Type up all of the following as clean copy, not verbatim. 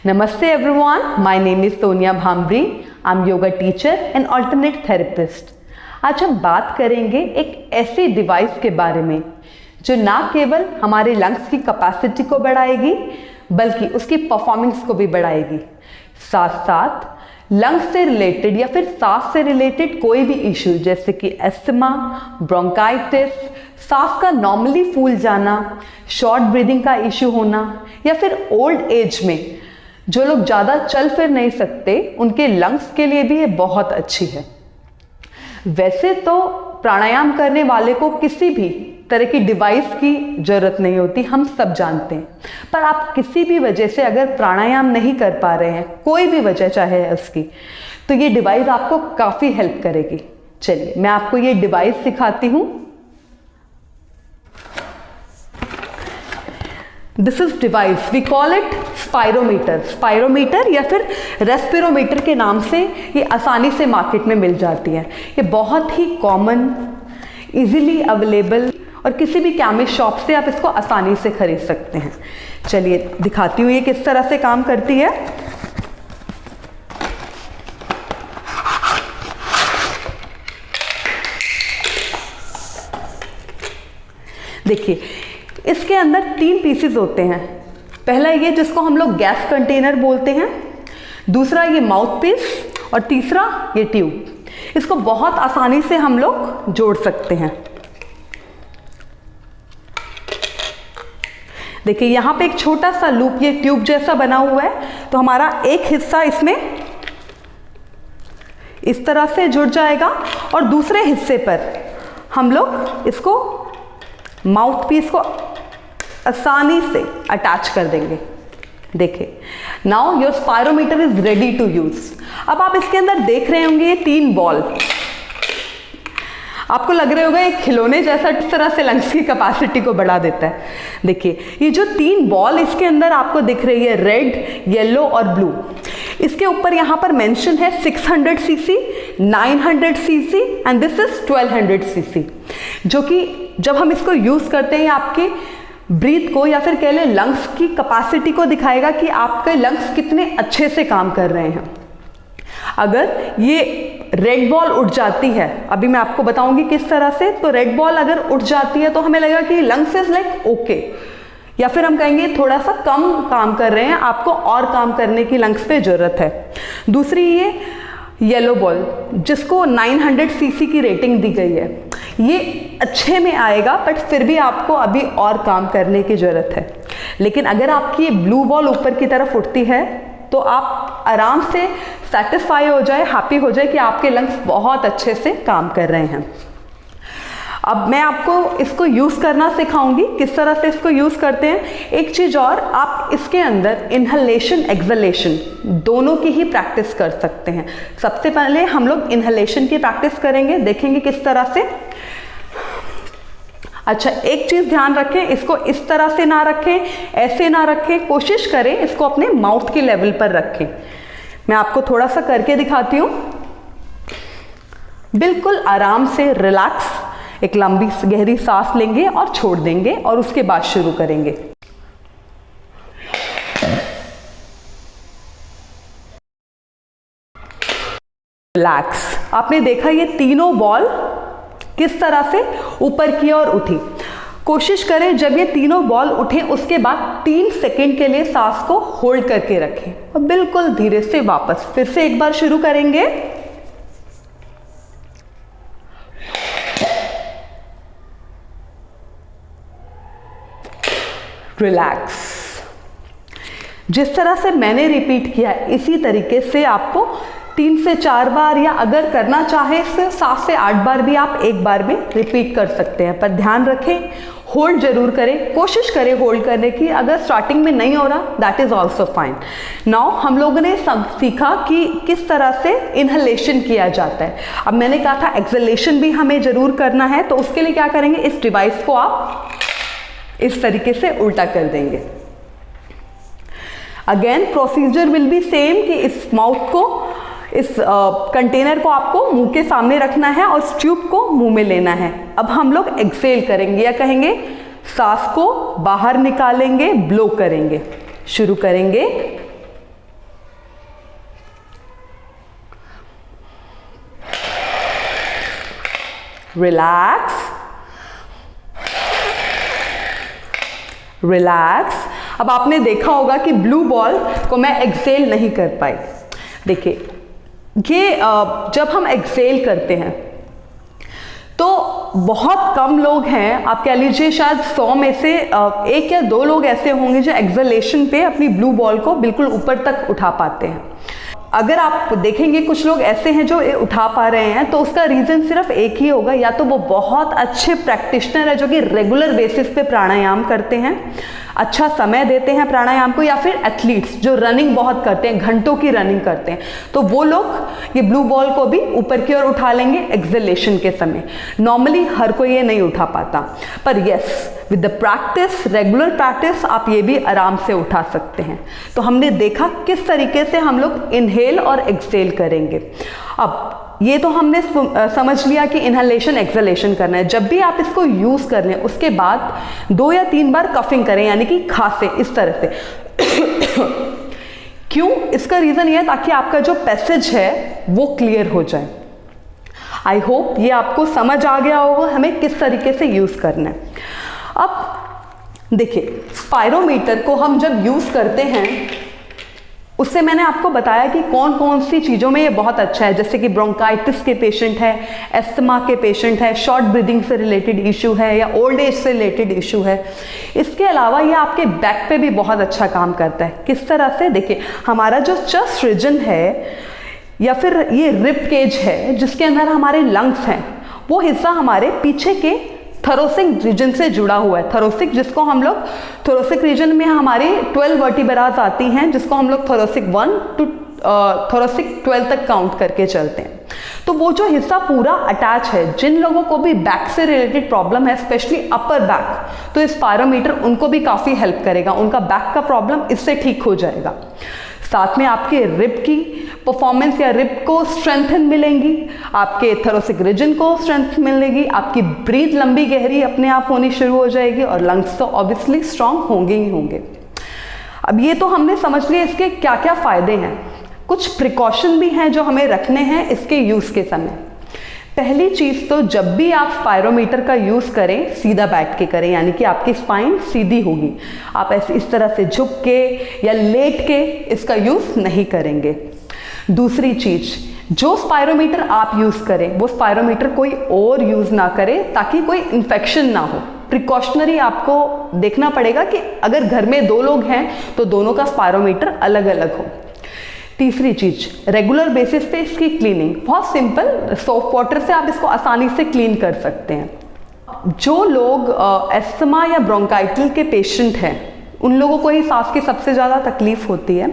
Namaste everyone, my name is Sonia Bhambre. I'm yoga teacher and alternate therapist. आज हम बात करेंगे एक ऐसे डिवाइस के बारे में जो ना केवल हमारे लंग्स की कैपेसिटी को बढ़ाएगी बल्कि उसकी परफॉर्मेंस को भी बढ़ाएगी। साथ साथ लंग्स से रिलेटेड या फिर सांस से रिलेटेड कोई भी इशू जैसे कि एस्थमा, ब्रोंकाइटिस, सांस का नॉर्मली फूल जाना, शॉर्ट ब्रीदिंग का इशू होना या फिर ओल्ड एज में जो लोग ज़्यादा चल फिर नहीं सकते उनके लंग्स के लिए भी ये बहुत अच्छी है। वैसे तो प्राणायाम करने वाले को किसी भी तरह की डिवाइस की ज़रूरत नहीं होती, हम सब जानते हैं। पर आप किसी भी वजह से अगर प्राणायाम नहीं कर पा रहे हैं, कोई भी वजह चाहे है उसकी, तो ये डिवाइस आपको काफ़ी हेल्प करेगी। चलिए मैं आपको ये डिवाइस सिखाती हूँ। This is device, we call it spirometer. Spirometer या फिर रेस्पिरोमीटर के नाम से ये आसानी से मार्केट में मिल जाती है। ये बहुत ही कॉमन, इजीली अवेलेबल और किसी भी केमिस्ट शॉप से आप इसको आसानी से खरीद सकते हैं। चलिए दिखाती हूँ ये किस तरह से काम करती है। देखिए इसके अंदर 3 पीसेस होते हैं। पहला ये जिसको हम लोग गैस कंटेनर बोलते हैं, दूसरा ये माउथ पीस और तीसरा ये ट्यूब। इसको बहुत आसानी से हम लोग जोड़ सकते हैं। देखिए यहाँ पे एक छोटा सा लूप ये ट्यूब जैसा बना हुआ है, तो हमारा एक हिस्सा इसमें इस तरह से जुड़ जाएगा और दूसरे हिस्से पर हम लोग इसको माउथ पीस को आसानी से अटैच कर देंगे। देखिए now your spirometer is ready to use. अब आप इसके अंदर देख रहे होंगे ये 3 बॉल, आपको लग रहे होगा एक खिलौने जैसा इस तरह से लंग्स की कैपेसिटी को बढ़ा देता है। देखिए ये जो 3 बॉल इसके अंदर आपको दिख रही है, रेड, येलो और ब्लू, इसके ऊपर यहाँ पर मेंशन है 600 CC, 900 CC and this is 1200 CC, जो कि जब हम इसको यूज करते हैं आपके ब्रीथ को या फिर कह लें लंग्स की कैपेसिटी को दिखाएगा कि आपके लंग्स कितने अच्छे से काम कर रहे हैं। अगर ये रेड बॉल उठ जाती है, अभी मैं आपको बताऊंगी किस तरह से, तो रेड बॉल अगर उठ जाती है तो हमें लगेगा कि लंग्स इज लाइक ओके, या फिर हम कहेंगे थोड़ा सा कम काम कर रहे हैं, आपको और काम करने की लंग्स पे जरूरत है। दूसरी ये येलो बॉल जिसको 900 सीसी की रेटिंग दी गई है, ये अच्छे में आएगा बट फिर भी आपको अभी और काम करने की ज़रूरत है। लेकिन अगर आपकी ये ब्लू बॉल ऊपर की तरफ उठती है तो आप आराम से सेटिस्फाई हो जाए, हैप्पी हो जाए कि आपके लंग्स बहुत अच्छे से काम कर रहे हैं। अब मैं आपको इसको यूज़ करना सिखाऊंगी, किस तरह से इसको यूज़ करते हैं। एक चीज़ और, आप इसके अंदर इनहलेशन एक्सहलेशन दोनों की ही प्रैक्टिस कर सकते हैं। सबसे पहले हम लोग इनहलेशन की प्रैक्टिस करेंगे, देखेंगे किस तरह से। अच्छा एक चीज़ ध्यान रखें, इसको इस तरह से ना रखें, ऐसे ना रखें, कोशिश करें इसको अपने माउथ के लेवल पर रखें। मैं आपको थोड़ा सा करके दिखाती हूँ। बिल्कुल आराम से रिलैक्स एक लंबी गहरी सांस लेंगे और छोड़ देंगे और उसके बाद शुरू करेंगे। रिलैक्स। आपने देखा ये तीनों बॉल किस तरह से ऊपर की ओर उठी। कोशिश करें जब ये तीनों बॉल उठे उसके बाद 3 सेकंड के लिए सांस को होल्ड करके रखें और बिल्कुल धीरे से वापस फिर से एक बार शुरू करेंगे। रिलैक्स। जिस तरह से मैंने रिपीट किया इसी तरीके से आपको 3 से 4 बार, या अगर करना चाहे सिर्फ 7 से 8 बार भी आप एक बार में रिपीट कर सकते हैं। पर ध्यान रखें होल्ड जरूर करें, कोशिश करें होल्ड करने की। अगर स्टार्टिंग में नहीं हो रहा that is also fine. Now हम लोगों ने सब सीखा कि किस तरह से इनहलेशन किया जाता है। अब मैंने कहा था एक्सहलेशन भी हमें जरूर करना है, तो उसके लिए क्या करेंगे, इस डिवाइस को आप इस तरीके से उल्टा कर देंगे। Again procedure will be same कि इस माउथ को, इस कंटेनर को आपको मुंह के सामने रखना है और इस ट्यूब को मुंह में लेना है। अब हम लोग एक्सेल करेंगे या कहेंगे सांस को बाहर निकालेंगे, ब्लो करेंगे। शुरू करेंगे। Relax, relax. अब आपने देखा होगा कि ब्लू बॉल को मैं एक्सेल नहीं कर पाई। देखिए ये जब हम एक्सेल करते हैं तो बहुत कम लोग हैं, आप कह लीजिए शायद 100 में से 1 या 2 लोग ऐसे होंगे जो एक्सेलेशन पे अपनी ब्लू बॉल को बिल्कुल ऊपर तक उठा पाते हैं। अगर आप देखेंगे कुछ लोग ऐसे हैं जो उठा पा रहे हैं, तो उसका रीज़न सिर्फ एक ही होगा, या तो वो बहुत अच्छे प्रैक्टिशनर है जो कि रेगुलर बेसिस पे प्राणायाम करते हैं, अच्छा समय देते हैं प्राणायाम को, या फिर एथलीट्स जो रनिंग बहुत करते हैं, घंटों की रनिंग करते हैं, तो वो लोग ये ब्लू बॉल को भी ऊपर की ओर उठा लेंगे एक्सेलेशन के समय। नॉर्मली हर कोई ये नहीं उठा पाता, पर yes with the practice, regular practice आप ये भी आराम से उठा सकते हैं। तो हमने देखा किस तरीके से हम लोग इनहेल और एक्सेल करेंगे। अब ये तो हमने समझ लिया कि इनहेलेशन एक्सेलेशन करना है। जब भी आप इसको यूज़ कर लें उसके बाद 2 या 3 बार कफिंग करें, यानी कि खांसे इस तरह से। क्यों? इसका रीज़न ये है ताकि आपका जो पैसेज है वो क्लियर हो जाए। आई होप ये आपको समझ आ गया होगा हमें किस तरीके से यूज़ करना है। अब देखिए, स्पायरोमीटर को हम जब यूज़ करते हैं उससे मैंने आपको बताया कि कौन कौन सी चीज़ों में ये बहुत अच्छा है, जैसे कि ब्रोंकाइटिस के पेशेंट है, एस्थमा के पेशेंट है, शॉर्ट ब्रीदिंग से रिलेटेड इशू है, या ओल्ड एज से रिलेटेड इशू है। इसके अलावा ये आपके बैक पे भी बहुत अच्छा काम करता है। किस तरह से? देखिए, हमारा जो चेस्ट रीजन है या फिर ये रिब केज है जिसके अंदर हमारे लंग्स हैं, वो हिस्सा हमारे पीछे के थोरेसिक रीजन से जुड़ा हुआ है। थोरेसिक, जिसको हम लोग थोरेसिक रीजन में हमारी 12 वर्टिब्रास आती हैं, जिसको हम लोग थोरेसिक 1 टू थोरेसिक 12 तक काउंट करके चलते हैं। तो वो जो हिस्सा पूरा अटैच है, जिन लोगों को भी बैक से रिलेटेड प्रॉब्लम है, स्पेशली अपर बैक, तो इस स्पायरोमीटर उनको भी काफ़ी हेल्प करेगा, उनका बैक का प्रॉब्लम इससे ठीक हो जाएगा। साथ में आपके रिब की परफॉर्मेंस या रिब को स्ट्रेंथन मिलेंगी, आपके थोरेसिक रीजन को स्ट्रेंथ मिलेगी, आपकी ब्रीथ लंबी गहरी अपने आप होनी शुरू हो जाएगी, और लंग्स तो ऑब्वियसली स्ट्रांग होंगे ही होंगे। अब ये तो हमने समझ लिया इसके क्या क्या फ़ायदे हैं। कुछ प्रिकॉशन भी हैं जो हमें रखने हैं इसके यूज़ के समय। पहली चीज़ तो जब भी आप स्पायरोमीटर का यूज़ करें सीधा बैठ के करें, यानी कि आपकी स्पाइन सीधी होगी। आप ऐसे इस तरह से झुक के या लेट के इसका यूज़ नहीं करेंगे। दूसरी चीज़, जो स्पायरोमीटर आप यूज़ करें वो स्पायरोमीटर कोई और यूज़ ना करे ताकि कोई इन्फेक्शन ना हो। प्रिकॉशनरी आपको देखना पड़ेगा कि अगर घर में 2 लोग हैं तो दोनों का स्पायरोमीटर अलग अलग हो। तीसरी चीज, रेगुलर बेसिस पे इसकी क्लीनिंग बहुत सिंपल, सोप वाटर से आप इसको आसानी से क्लीन कर सकते हैं। जो लोग एस्थमा या ब्रोंकाइटिस के पेशेंट हैं, उन लोगों को ही सांस की सबसे ज़्यादा तकलीफ होती है।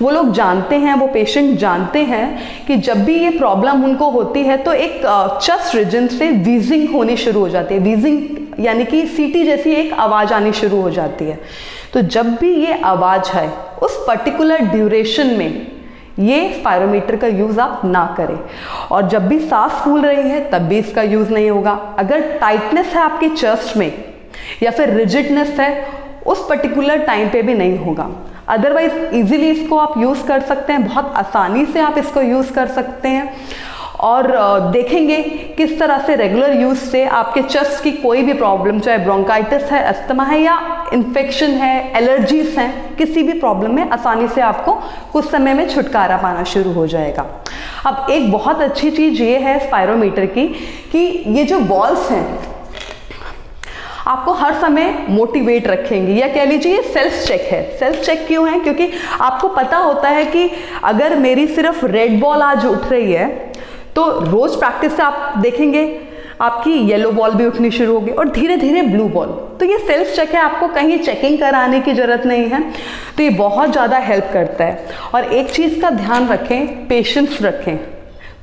वो लोग जानते हैं, वो पेशेंट जानते हैं कि जब भी ये प्रॉब्लम उनको होती है तो एक चेस्ट रीजन से वीजिंग होनी शुरू हो जाती है। वीजिंग यानी कि सीटी जैसी एक आवाज़ आनी शुरू हो जाती है। तो जब भी ये आवाज़ है उस पर्टिकुलर ड्यूरेशन में ये स्पायरोमीटर का यूज़ आप ना करें, और जब भी सांस फूल रही है तब भी इसका यूज़ नहीं होगा। अगर टाइटनेस है आपके चेस्ट में या फिर रिजिडनेस है उस पर्टिकुलर टाइम पे भी नहीं होगा। अदरवाइज इजीली इसको आप यूज़ कर सकते हैं, बहुत आसानी से आप इसको यूज़ कर सकते हैं। और देखेंगे किस तरह से रेगुलर यूज़ से आपके चेस्ट की कोई भी प्रॉब्लम, चाहे ब्रोंकाइटिस है, अस्थमा है या इन्फेक्शन है, एलर्जीज हैं, किसी भी प्रॉब्लम में आसानी से आपको कुछ समय में छुटकारा पाना शुरू हो जाएगा। अब एक बहुत अच्छी चीज़ ये है स्पायरोमीटर की कि ये जो बॉल्स हैं आपको हर समय मोटिवेट रखेंगे, या कह लीजिए ये सेल्फ चेक है। सेल्फ चेक क्यों है? क्योंकि आपको पता होता है कि अगर मेरी सिर्फ रेड बॉल आज उठ रही है तो रोज प्रैक्टिस से आप देखेंगे आपकी येलो बॉल भी उठनी शुरू होगी और धीरे धीरे ब्लू बॉल। तो ये सेल्फ चेक है, आपको कहीं चेकिंग कराने की जरूरत नहीं है। तो ये बहुत ज़्यादा हेल्प करता है। और एक चीज़ का ध्यान रखें, पेशेंस रखें।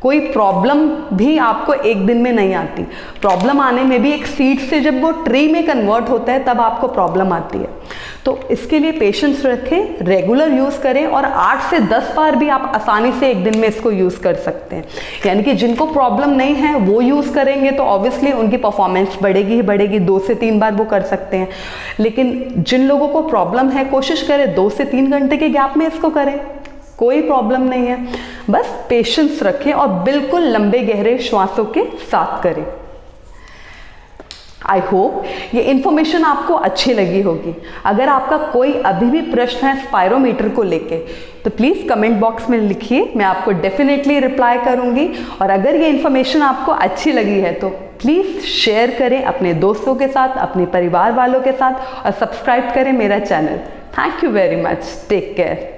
कोई प्रॉब्लम भी आपको एक दिन में नहीं आती। प्रॉब्लम आने में भी एक सीड से जब वो ट्री में कन्वर्ट होता है तब आपको प्रॉब्लम आती है। तो इसके लिए पेशेंस रखें, रेगुलर यूज़ करें, और 8 से 10 बार भी आप आसानी से एक दिन में इसको यूज़ कर सकते हैं। यानी कि जिनको प्रॉब्लम नहीं है वो यूज़ करेंगे तो ऑब्वियसली उनकी परफॉर्मेंस बढ़ेगी ही बढ़ेगी, 2 से 3 बार वो कर सकते हैं। लेकिन जिन लोगों को प्रॉब्लम है कोशिश करें 2 से 3 घंटे के गैप में इसको करें, कोई प्रॉब्लम नहीं है। बस पेशेंस रखें और बिल्कुल लंबे गहरे श्वासों के साथ करें। आई होप ये इन्फॉर्मेशन आपको अच्छी लगी होगी। अगर आपका कोई अभी भी प्रश्न है स्पायरोमीटर को लेके तो प्लीज़ कमेंट बॉक्स में लिखिए, मैं आपको डेफिनेटली रिप्लाई करूँगी। और अगर ये इन्फॉर्मेशन आपको अच्छी लगी है तो प्लीज़ शेयर करें अपने दोस्तों के साथ, अपने परिवार वालों के साथ, और सब्सक्राइब करें मेरा channel. Thank you very much, take care.